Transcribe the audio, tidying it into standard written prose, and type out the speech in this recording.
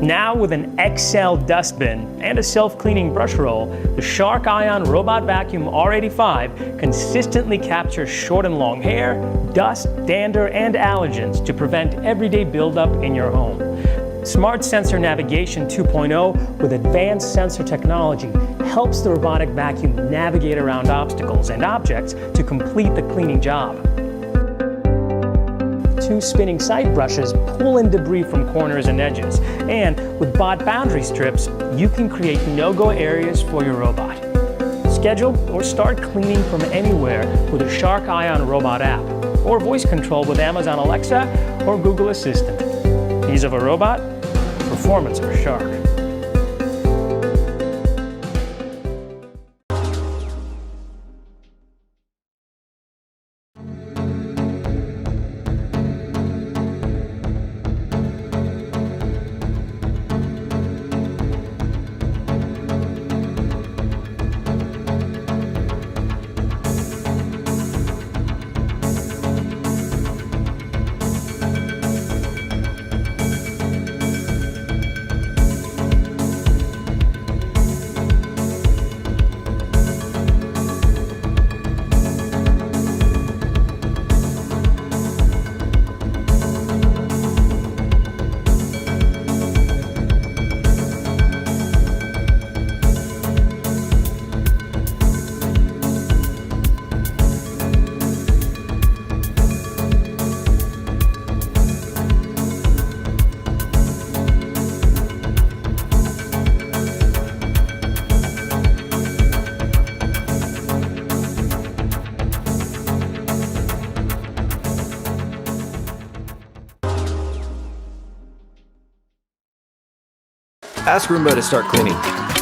Now with an XL dustbin and a self-cleaning brush roll, the Shark Ion Robot Vacuum R85 consistently captures short and long hair, dust, dander, and allergens to prevent everyday buildup in your home. Smart Sensor Navigation 2.0 with advanced sensor technology helps the robotic vacuum navigate around obstacles and objects to complete the cleaning job. Two spinning side brushes pull in debris from corners and edges, and with bot boundary strips, you can create no-go areas for your robot. Schedule or start cleaning from anywhere with the Shark Ion Robot app, or voice control with Amazon Alexa or Google Assistant. Ease of a robot, performance of a Shark. Ask Roomba to start cleaning.